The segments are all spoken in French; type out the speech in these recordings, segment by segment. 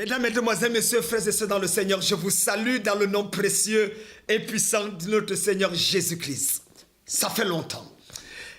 Mesdames, Mesdemoiselles, Messieurs, frères et sœurs dans le Seigneur, je vous salue dans le nom précieux et puissant de notre Seigneur Jésus-Christ. Ça fait longtemps.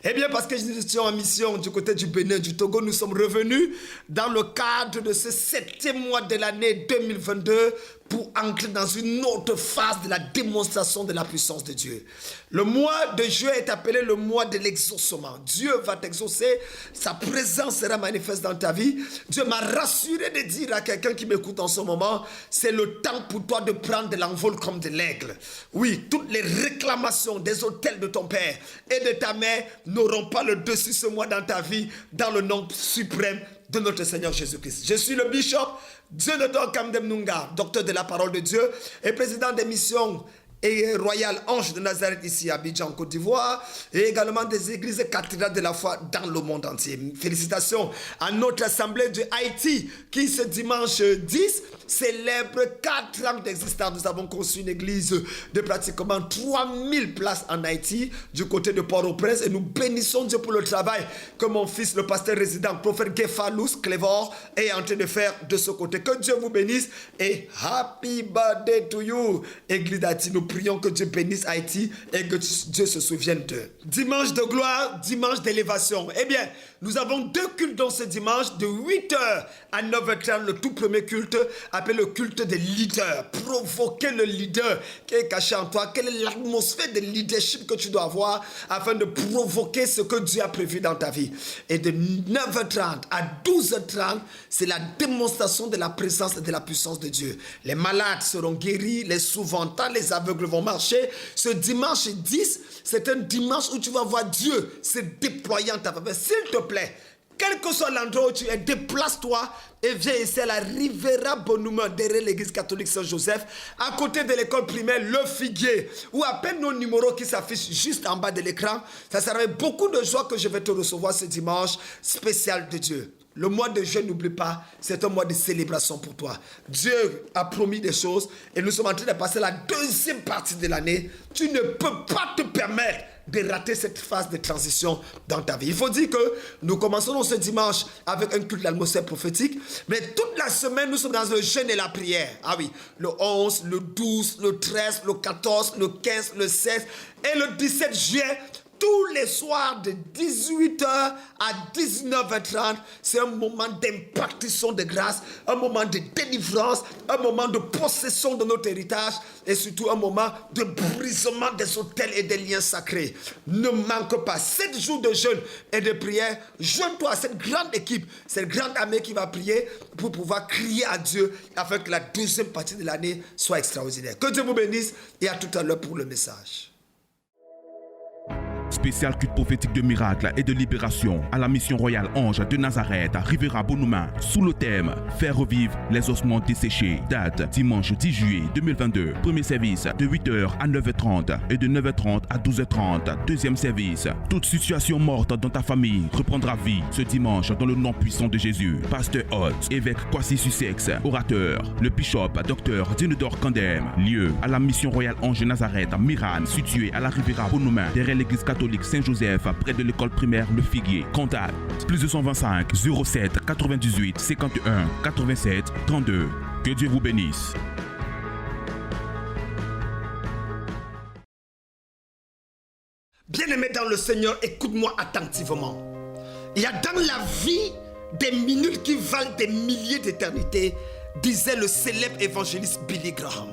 Eh bien, parce que nous étions en mission du côté du Bénin, du Togo, nous sommes revenus dans le cadre de ce 7e mois de l'année 2022 pour entrer dans une autre phase de la démonstration de la puissance de Dieu. Le mois de juillet est appelé le mois de l'exaucement. Dieu va t'exaucer, sa présence sera manifeste dans ta vie. Dieu m'a rassuré de dire à quelqu'un qui m'écoute en ce moment, c'est le temps pour toi de prendre de l'envol comme de l'aigle. Oui, toutes les réclamations des autels de ton père et de ta mère n'auront pas le dessus ce mois dans ta vie, dans le nom suprême de notre Seigneur Jésus-Christ. Je suis le bishop Jonathan Kamdem Nunga, docteur de la parole de Dieu et président des missions et Royal Ange de Nazareth ici à Abidjan, Côte d'Ivoire, et également des églises cathédrales de la foi dans le monde entier. Félicitations à notre assemblée de Haïti qui ce dimanche 10 célèbre 4 ans d'existence. Nous avons conçu une église de pratiquement 3000 places en Haïti du côté de Port-au-Prince et nous bénissons Dieu pour le travail que mon fils, le pasteur résident, prophète Gefalous Clévor, est en train de faire de ce côté. Que Dieu vous bénisse et happy birthday to you, Église d'Haïti. Nous prions que Dieu bénisse Haïti et que Dieu se souvienne d'eux. Dimanche de gloire, dimanche d'élévation. Eh bien, nous avons 2 cultes dans ce dimanche de 8h à 9h30. Le tout premier culte appelé le culte des leaders. Provoquer le leader qui est caché en toi. Quelle est l'atmosphère de leadership que tu dois avoir afin de provoquer ce que Dieu a prévu dans ta vie. Et de 9h30 à 12h30, c'est la démonstration de la présence et de la puissance de Dieu. Les malades seront guéris, les souvent-entends, les aveugles vont marcher. Ce dimanche 10, c'est un dimanche où tu vas voir Dieu se déployer en ta faveur. S'il te plaît, quel que soit l'endroit où tu es, déplace-toi et viens ici à la Rivera Bonhumeur, derrière l'église catholique Saint-Joseph, à côté de l'école primaire Le Figuier, ou appelle nos numéros qui s'affichent juste en bas de l'écran. Ça sera avec beaucoup de joie que je vais te recevoir ce dimanche spécial de Dieu. Le mois de juin, n'oublie pas, c'est un mois de célébration pour toi. Dieu a promis des choses et nous sommes en train de passer la 2e partie de l'année. Tu ne peux pas te permettre de rater cette phase de transition dans ta vie. Il faut dire que nous commençons ce dimanche avec un culte d'atmosphère prophétique, mais toute la semaine, nous sommes dans le jeûne et la prière. Ah oui, le 11, le 12, le 13, le 14, le 15, le 16 et le 17 juillet. Tous les soirs de 18h à 19h30, c'est un moment d'impartition de grâce, un moment de délivrance, un moment de possession de notre héritage et surtout un moment de brisement des autels et des liens sacrés. Ne manque pas 7 jours de jeûne et de prière. Joins-toi à cette grande équipe, cette grande armée qui va prier pour pouvoir crier à Dieu afin que la 2e partie de l'année soit extraordinaire. Que Dieu vous bénisse et à tout à l'heure pour le message. Spécial culte prophétique de miracles et de libération à la mission royale Ange de Nazareth à Rivera Bonhumeur sous le thème Faire revivre les ossements desséchés. Date dimanche 10 juillet 2022. Premier service de 8h à 9h30 et de 9h30 à 12h30. Deuxième service. Toute situation morte dans ta famille reprendra vie ce dimanche dans le nom puissant de Jésus. Pasteur Hot, évêque Kwasi Sussex, orateur, le bishop Dr Dinodor Kandem. Lieu à la mission royale Ange de Nazareth à Miran, situé à la Rivera Bonhumeur derrière l'église catholique Saint-Joseph, près de l'école primaire Le Figuier. Contact plus 225 07 98 51 87 32. Que Dieu vous bénisse. Bien-aimé dans le Seigneur, écoute-moi attentivement. Il y a dans la vie des minutes qui valent des milliers d'éternités, disait le célèbre évangéliste Billy Graham.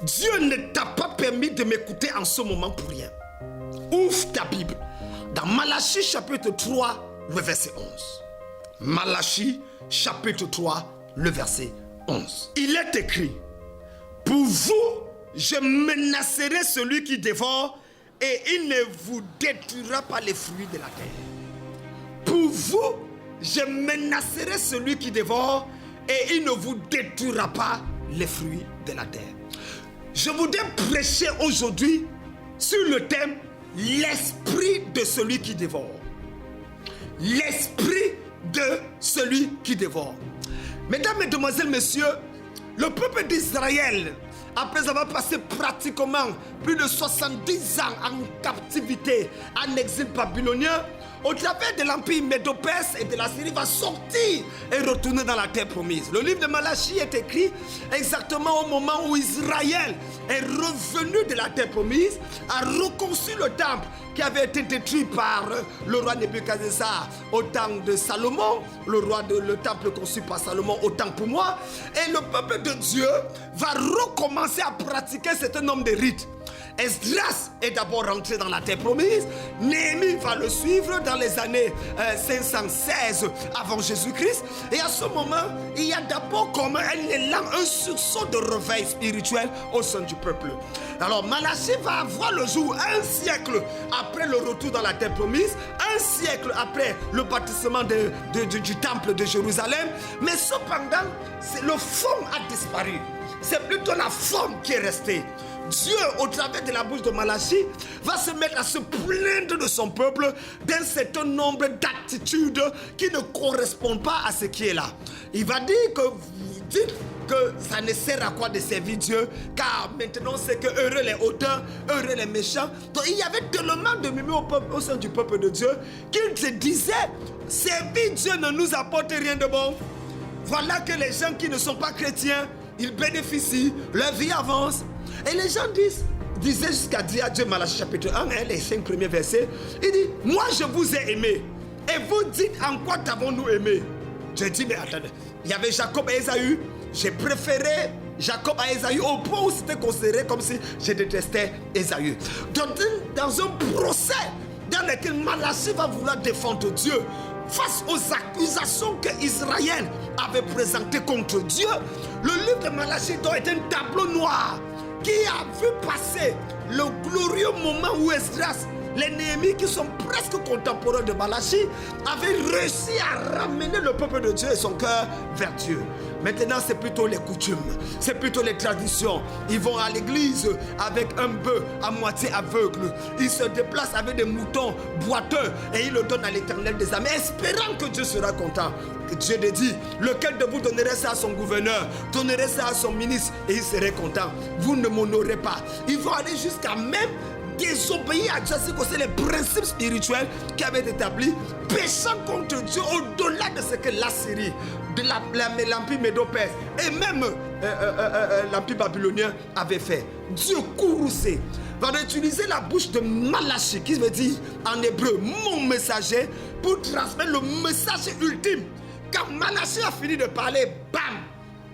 Dieu ne t'a pas permis de m'écouter en ce moment pour rien. Ouvre ta Bible dans Malachie chapitre 3, le verset 11. Malachie chapitre 3, le verset 11. Il est écrit: pour vous, je menacerai celui qui dévore et il ne vous détruira pas les fruits de la terre. Pour vous, je menacerai celui qui dévore et il ne vous détruira pas les fruits de la terre. Je voudrais prêcher aujourd'hui sur le thème l'esprit de celui qui dévore. L'esprit de celui qui dévore. Mesdames, Mesdemoiselles, Messieurs, le peuple d'Israël, après avoir passé pratiquement plus de 70 ans en captivité, en exil babylonien, au travers de l'empire Médo-Perse et de l'Assyrie, va sortir et retourner dans la terre promise. Le livre de Malachie est écrit exactement au moment où Israël est revenu de la terre promise, a reconstruit le temple qui avait été détruit par le roi Nebuchadnezzar au temps de Salomon, le temple conçu par Salomon au temps pour moi. Et le peuple de Dieu va recommencer à pratiquer un certain nombre de rites. Esdras est d'abord rentré dans la terre promise. Néhémie va le suivre dans les années 516 avant Jésus-Christ. Et à ce moment, il y a d'abord comme un élan, un sursaut de réveil spirituel au sein du peuple. Alors Malachie va avoir le jour un siècle après le retour dans la terre promise, un siècle après le bâtissement du temple de Jérusalem. Mais cependant, le fond a disparu. C'est plutôt la forme qui est restée. Dieu, au travers de la bouche de Malachie, va se mettre à se plaindre de son peuple d'un certain nombre d'attitudes qui ne correspondent pas à ce qui est là. Il va dire que vous dites que ça ne sert à quoi de servir Dieu, car maintenant c'est que heureux les hautains, heureux les méchants. Donc il y avait tellement de murmures au sein du peuple de Dieu qu'il se disait, servir Dieu ne nous apporte rien de bon. Voilà que les gens qui ne sont pas chrétiens, ils bénéficient, leur vie avance. Et les gens disaient jusqu'à dire à Dieu, Malachie chapitre 1, les 5 premiers versets, il dit, moi je vous ai aimé. Et vous dites, en quoi t'avons-nous aimé? Je dis, mais attendez, il y avait Jacob et Ésaü. J'ai préféré Jacob à Ésaü au point où c'était considéré comme si je détestais Ésaü. Dans un procès dans lequel Malachie va vouloir défendre Dieu, face aux accusations que Israël avait présentées contre Dieu, le livre de Malachie est un tableau noir qui a vu passer le glorieux moment où Esdras, les Néhémies qui sont presque contemporains de Malachie, avaient réussi à ramener le peuple de Dieu et son cœur vers Dieu. Maintenant, c'est plutôt les coutumes, c'est plutôt les traditions. Ils vont à l'église avec un bœuf à moitié aveugle. Ils se déplacent avec des moutons boiteux et ils le donnent à l'Éternel des armées, espérant que Dieu sera content. Dieu dit, lequel de vous donnerait ça à son gouverneur, donnerait ça à son ministre et il serait content. Vous ne m'honorez pas. Ils vont aller jusqu'à même désobéir à Dieu, c'est les principes spirituels qui avaient été établis, péchant contre Dieu au-delà de ce que l'Assyrie, de l'empire Médo-Perse et même l'empire babylonien avait fait. Dieu courroucé va utiliser la bouche de Malachie, qui veut dire en hébreu mon messager, pour transmettre le message ultime. Quand Malachie a fini de parler, bam,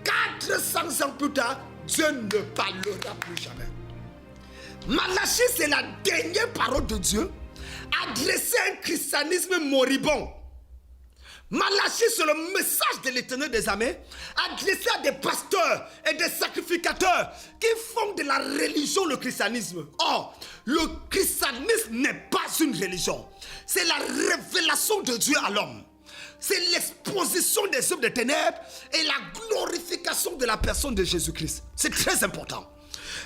400 ans plus tard, Dieu ne parlera plus jamais. Malachie, c'est la dernière parole de Dieu adressée à un christianisme moribond. Malachie, c'est le message de l'Éternel des armées adressé à des pasteurs et des sacrificateurs qui font de la religion le christianisme. Or, le christianisme n'est pas une religion. C'est la révélation de Dieu à l'homme. C'est l'exposition des œuvres des ténèbres et la glorification de la personne de Jésus-Christ. C'est très important.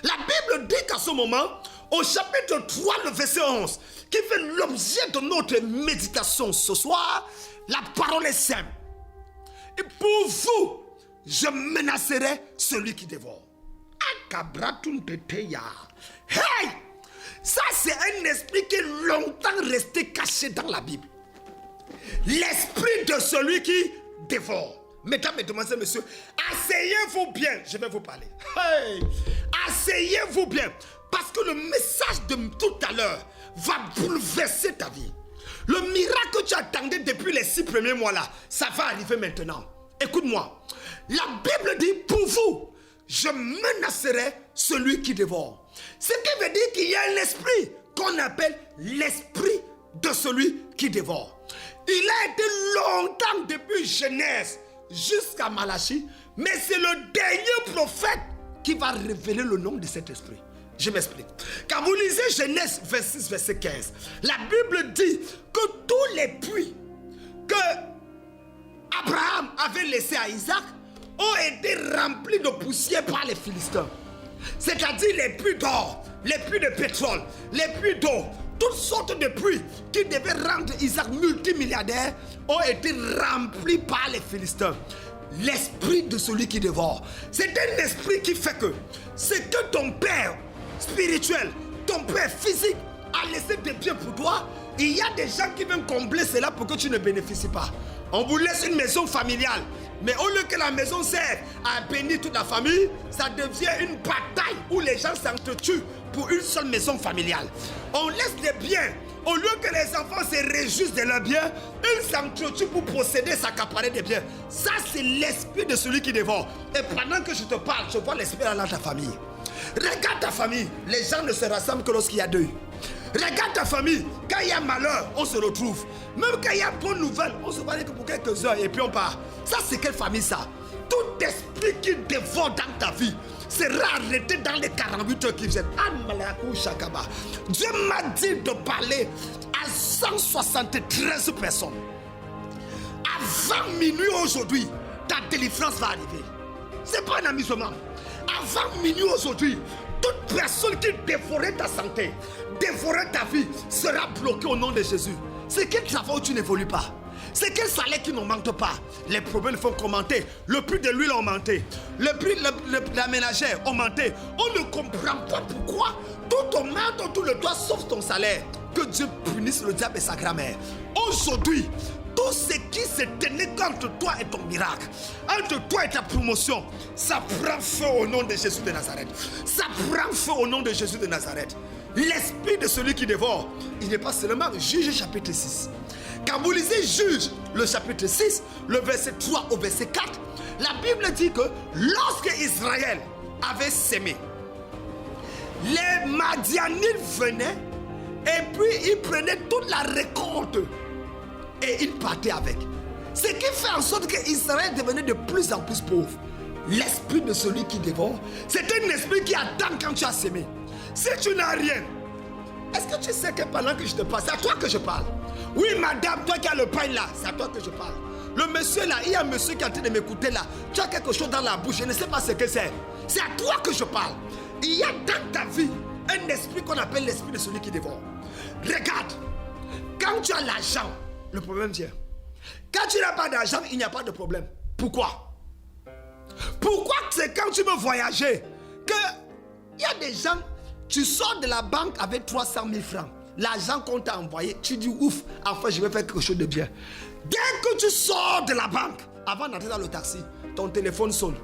La Bible dit qu'à ce moment, au chapitre 3, le verset 11, qui fait l'objet de notre méditation ce soir, la parole est simple. Et pour vous, je menacerai celui qui dévore. Hey! Ça, c'est un esprit qui est longtemps resté caché dans la Bible. L'esprit de celui qui dévore. Mesdames, mesdemoiselles, messieurs, asseyez-vous bien, je vais vous parler. Hey! Asseyez-vous bien, parce que le message de tout à l'heure va bouleverser ta vie. Le miracle que tu attendais depuis les 6 premiers mois là, ça va arriver maintenant. Écoute-moi, la Bible dit pour vous, je menacerai celui qui dévore. Ce qui veut dire qu'il y a un esprit qu'on appelle l'esprit de celui qui dévore. Il a été longtemps depuis Genèse jusqu'à Malachie, mais c'est le dernier prophète qui va révéler le nom de cet esprit. Je m'explique. Quand vous lisez Genèse 26, verset 15, la Bible dit que tous les puits que Abraham avait laissés à Isaac ont été remplis de poussière par les Philistins. C'est-à-dire les puits d'or, les puits de pétrole, les puits d'eau, toutes sortes de puits qui devaient rendre Isaac multimilliardaire ont été remplis par les Philistins. L'esprit de celui qui dévore. C'est un esprit qui fait que ce que ton père spirituel, ton père physique a laissé de bien pour toi, Il y a des gens qui veulent combler cela pour que tu ne bénéficies pas. On vous laisse une maison familiale. Mais au lieu que la maison serve à bénir toute la famille, ça devient une bataille où les gens s'entretuent pour une seule maison familiale. On laisse des biens. Au lieu que les enfants se réjouissent de leurs biens, ils s'entretuent pour posséder, s'accaparer des biens. Ça, c'est l'esprit de celui qui dévore. Et pendant que je te parle, je vois l'esprit dans ta famille. Regarde ta famille. Les gens ne se rassemblent que lorsqu'il y a deuil. Regarde ta famille. Quand il y a malheur, on se retrouve. Même quand il y a bonne nouvelle, on se parle que pour quelques heures et puis on part. Ça, c'est quelle famille ça? Tout esprit qui dévore dans ta vie sera arrêté dans les 48 heures qui viennent. Dieu m'a dit de parler à 173 personnes. Avant minuit aujourd'hui, ta délivrance va arriver. Ce n'est pas un amusement. Avant minuit aujourd'hui, toute personne qui dévorait ta santé, dévorait ta vie, sera bloquée au nom de Jésus. C'est quel travail où tu n'évolues pas? C'est quel salaire qui n'augmente pas? Les problèmes font qu'augmenter. Le prix de l'huile a augmenté. Le prix de la ménagère a augmenté. On ne comprend pas pourquoi tout augmente, tout le doigt sauf ton salaire. Que Dieu punisse le diable et sa grand-mère. Aujourd'hui, tout ce qui se tenait entre toi et ton miracle, entre toi et ta promotion, ça prend feu au nom de Jésus de Nazareth. Ça prend feu au nom de Jésus de Nazareth. L'esprit de celui qui dévore, il n'est pas seulement Juge chapitre 6. Quand vous lisez Juge, le chapitre 6, le verset 3 au verset 4, la Bible dit que lorsque Israël avait sémé, les Madianites venaient et puis ils prenaient toute la récolte et ils partaient avec. Ce qui fait en sorte qu'Israël devenait de plus en plus pauvre. L'esprit de celui qui dévore, c'est un esprit qui attend quand tu as sémé. Si tu n'as rien, est-ce que tu sais que pendant que je te parle, c'est à toi que je parle? Oui, madame, toi qui as le pain là, c'est à toi que je parle. Le monsieur là, il y a un monsieur qui est en train de m'écouter là. Tu as quelque chose dans la bouche, je ne sais pas ce que c'est. C'est à toi que je parle. Il y a dans ta vie un esprit qu'on appelle l'esprit de celui qui dévore. Regarde, quand tu as l'argent, le problème vient. Quand tu n'as pas d'argent, il n'y a pas de problème. Pourquoi? Pourquoi c'est quand tu veux voyager que il y a des gens, tu sors de la banque avec 300 000 francs. L'argent qu'on t'a envoyé, tu dis ouf, enfin je vais faire quelque chose de bien. Dès que tu sors de la banque, avant d'entrer dans le taxi, ton téléphone sonne.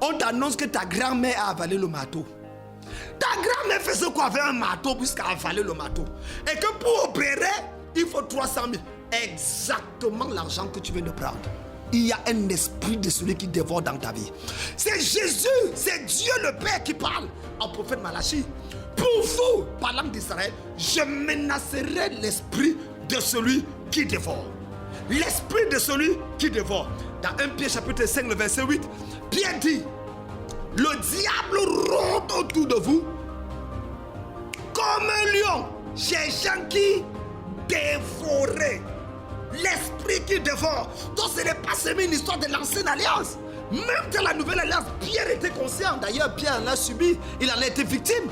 On t'annonce que ta grand-mère a avalé le marteau. Ta grand-mère faisait quoi avec un marteau puisqu'elle a avalé le marteau? Et que pour opérer, il faut 300 000. Exactement l'argent que tu viens de prendre. Il y a un esprit de celui qui dévore dans ta vie. C'est Jésus, c'est Dieu le Père qui parle au prophète Malachie. Pour vous, parlant d'Israël, je menacerai l'esprit de celui qui dévore. L'esprit de celui qui dévore. Dans 1 Pierre chapitre 5, le verset 8, Pierre dit, le diable rôde autour de vous comme un lion, cherchant qui dévorer. L'esprit qui dévore. Donc ce n'est pas seulement une histoire de l'ancienne alliance. Même dans la nouvelle alliance, Pierre était conscient. D'ailleurs, Pierre l'a subi. Il en a été victime.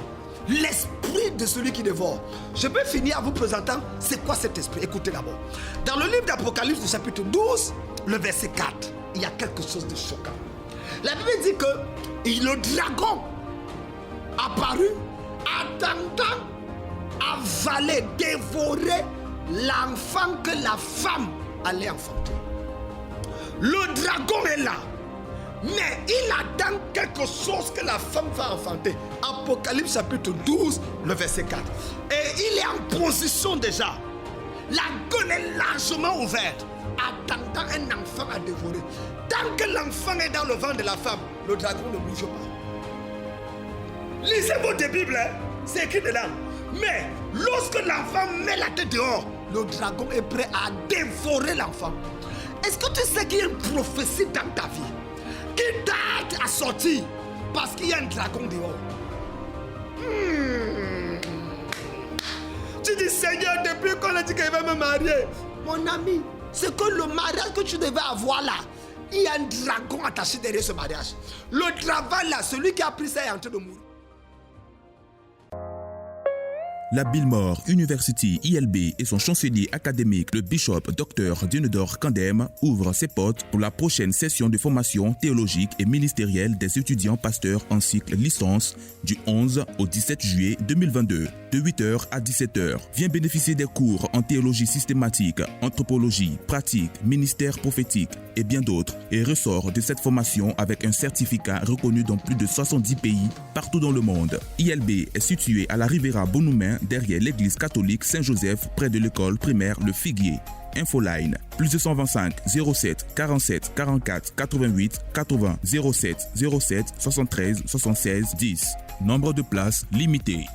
L'esprit de celui qui dévore. Je peux finir en vous présentant c'est quoi cet esprit. Écoutez d'abord. Dans le livre d'Apocalypse, du chapitre 12, le verset 4, il y a quelque chose de choquant. La Bible dit que le dragon apparu, attendant, avaler, dévorer l'enfant que la femme allait enfanter. Le dragon est là, mais il attend quelque chose que la femme va enfanter. Apocalypse chapitre 12, le verset 4. Et il est en position déjà. La gueule est largement ouverte, attendant un enfant à dévorer. Tant que l'enfant est dans le ventre de la femme, le dragon ne bouge pas. Lisez votre Bible, hein? C'est écrit dedans. Mais lorsque l'enfant met la tête dehors, le dragon est prêt à dévorer l'enfant. Est-ce que tu sais qu'il y a une prophétie dans ta vie qui t'aide à sortir parce qu'il y a un dragon dehors? Tu dis, Seigneur, depuis qu'on a dit qu'il va me marier, mon ami, c'est que le mariage que tu devais avoir là, il y a un dragon attaché derrière ce mariage. Le travail là, celui qui a pris ça est en train de mourir. La Bilmore University ILB et son chancelier académique, le bishop Dr Diénedor Kandem, ouvrent ses portes pour la prochaine session de formation théologique et ministérielle des étudiants pasteurs en cycle licence du 11 au 17 juillet 2022, de 8h à 17h. Viens bénéficier des cours en théologie systématique, anthropologie, pratique, ministère prophétique et bien d'autres, et ressort de cette formation avec un certificat reconnu dans plus de 70 pays partout dans le monde. ILB est situé à la Rivera Bonoumen, derrière l'église catholique Saint-Joseph, près de l'école primaire Le Figuier. Infoline, plus 225 07 47 44 88 80 07 07 73 76 10. Nombre de places limité.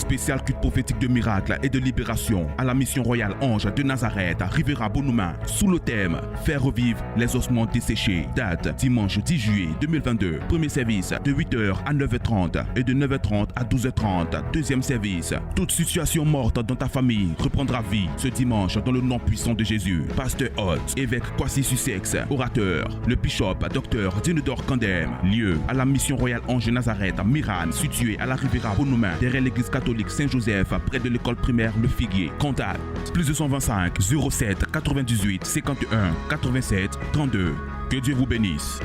Spécial culte prophétique de miracle et de libération à la mission royale Ange de Nazareth à Rivera Bonoumen, sous le thème Faire revivre les ossements desséchés. Date dimanche 10 juillet 2022. Premier service de 8h à 9h30 et de 9h30 à 12h30. Deuxième service. Toute situation morte dans ta famille reprendra vie ce dimanche dans le nom puissant de Jésus. Pasteur Hott, évêque Kwasi Sussex, orateur, le bishop Dr Diénedor Kandem. Lieu à la mission royale Ange de Nazareth à Miran, situé à la Rivera Bonoumen, derrière l'église catholique Saint-Joseph, près de l'école primaire Le Figuier. Contact plus 225 07 98 51 87 32. Que Dieu vous bénisse.